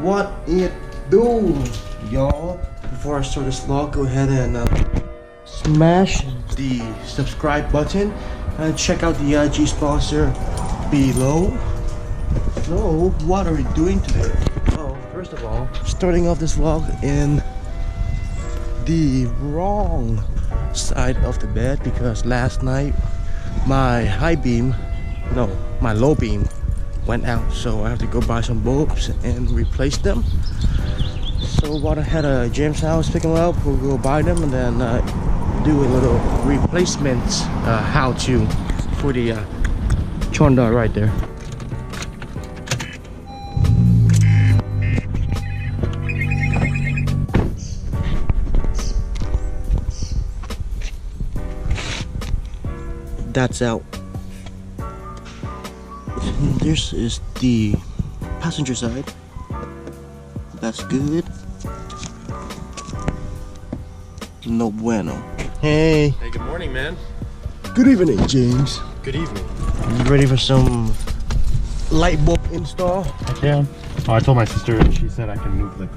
What it do, y'all? Before I start this vlog, go ahead and smash the subscribe button and check out the IG sponsor below. So, what are we doing today? Oh, first of all, starting off this vlog in the wrong side of the bed because last night my my low beam went out, so I have to go buy some bulbs and replace them. So while I had a James house pick them up, we'll go buy them and then do a little replacement how to for the Chonda right there. That's out. This is the passenger side. That's good. No bueno. Hey. Hey, good morning, man. Good evening, James. Good evening. You ready for some light bulb install? I can. Oh, I told my sister and she said I can move the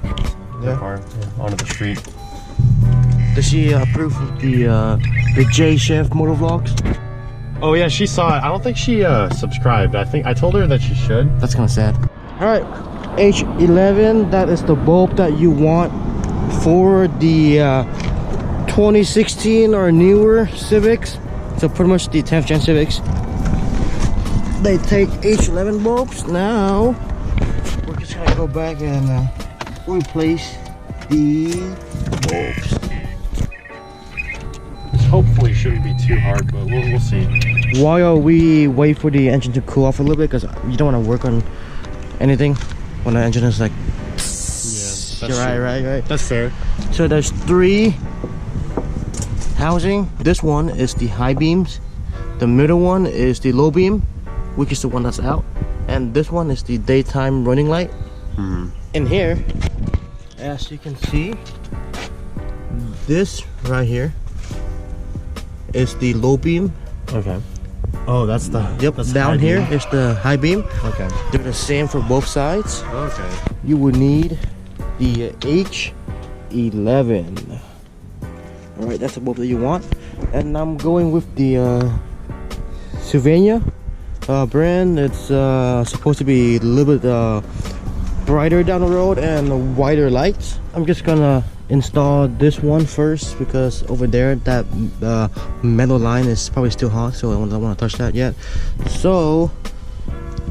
car onto the street. Does she approve of the J Chef motovlogs? Oh yeah, she saw it. I don't think she subscribed. I told her that she should. That's kind of sad. All right, H11. That is the bulb that you want for the 2016 or newer Civics. So pretty much the 10th gen Civics. They take H11 bulbs. Now we're just gonna go back and replace the bulbs. This hopefully shouldn't be too hard, but we'll see. While we wait for the engine to cool off a little bit, because you don't want to work on anything when the engine is like, yeah, that's right. That's fair. So there's 3 housing. This one is the high beams, the middle one is the low beam, which is the one that's out, and this one is the daytime running light. In here, as you can see, this right here is the low beam. Okay. Oh, that's the that's down here is the high beam. Okay. They're the same for both sides. Okay. You would need the H11. All right, that's the bulb that you want. And I'm going with the Sylvania brand. It's supposed to be a little bit brighter down the road and wider lights. I'm just gonna install this one first because over there that metal line is probably still hot, so I don't want to touch that yet. So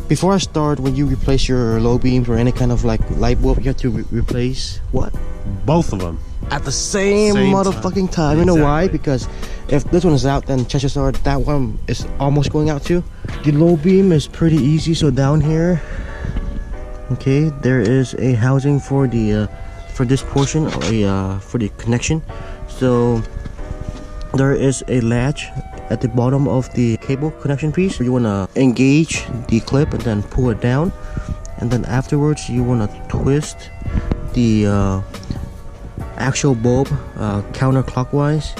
before I start, when you replace your low beams or any kind of like light bulb, you have to replace what? Both of them At the same motherfucking time. You know why? Because if this one is out, then chances are that one is almost going out too. The low beam is pretty easy. So down here, okay, there is a housing for the for this portion, or for the connection. So there is a latch at the bottom of the cable connection piece. You want to engage the clip and then pull it down, and then afterwards you want to twist the actual bulb counterclockwise.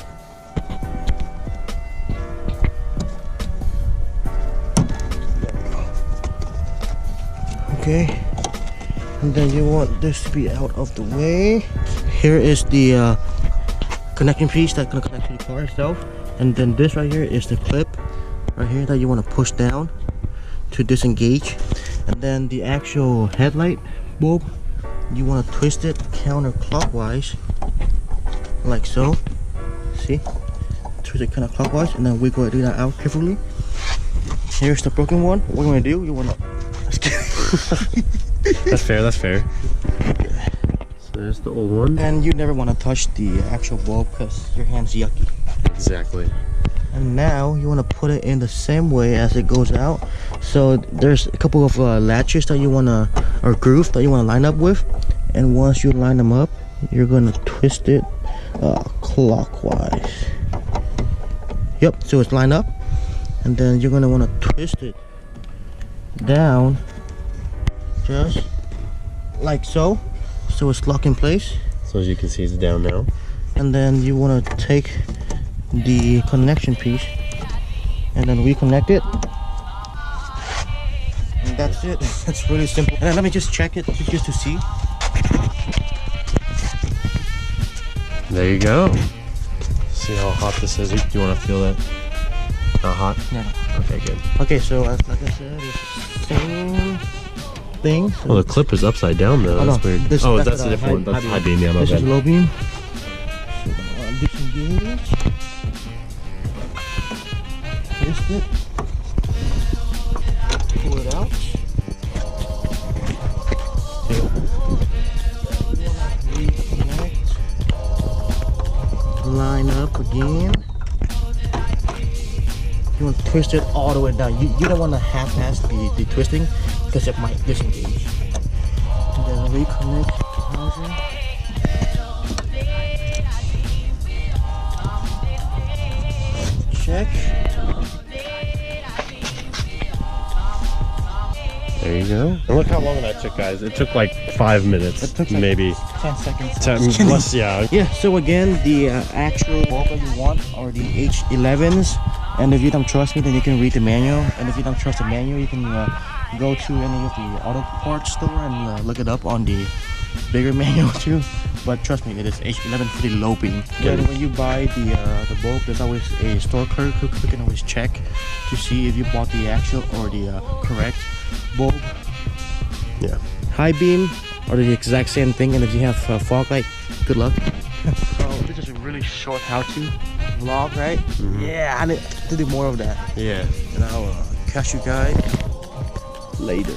Okay, and then you want this to be out of the way. Here is the connecting piece that's gonna connect to the car itself, and then this right here is the clip right here that you want to push down to disengage. And then the actual headlight bulb, you want to twist it counterclockwise like so. See, twist it counterclockwise, and then we go do that out carefully. Here's the broken one. What we're gonna do, you want to That's fair. So there's the old one. And you never want to touch the actual bulb because your hand's yucky. Exactly. And now you want to put it in the same way as it goes out. So there's a couple of latches that you want to, or grooves that you want to line up with. And once you line them up, you're going to twist it clockwise. Yep, so it's lined up. And then you're going to want to twist it down just like so, so it's locked in place. So as you can see, it's down now. And then you want to take the connection piece and then reconnect it. that's it. It's really simple. And then let me just check it just to see. There you go. See how hot this is? Do you want to feel that? Not hot? Yeah. Okay, good. Okay, so like I said, it's the same thing. So Well, the clip is upside down though. That's weird. Oh, that's a different one. That's high beam. Yeah, my this is bad. low beam. So disengage. Twist it. Pull it out. Reconnect. Line up again. You want to twist it all the way down. You don't want to half-ass the twisting because it might disengage. And then reconnect the housing. Check. There you go. And look how long that took, guys. It took like 5 minutes. It took like maybe 10 seconds. 10 less, yeah. Yeah, so again, the actual bulb that you want are the H11s. And if you don't trust me, then you can read the manual. And if you don't trust the manual, you can go to any of the auto parts store and look it up on the bigger manual too. But trust me, it is H11 for the low beam. Yeah. When you buy the bulb, there's always a store clerk who can always check to see if you bought the actual or the correct bulb. Yeah. High beam are the exact same thing, and if you have fog light, good luck. So this is a really short how-to vlog, right? Yeah, I need to do more of that. Yeah. And I'll catch you guys later.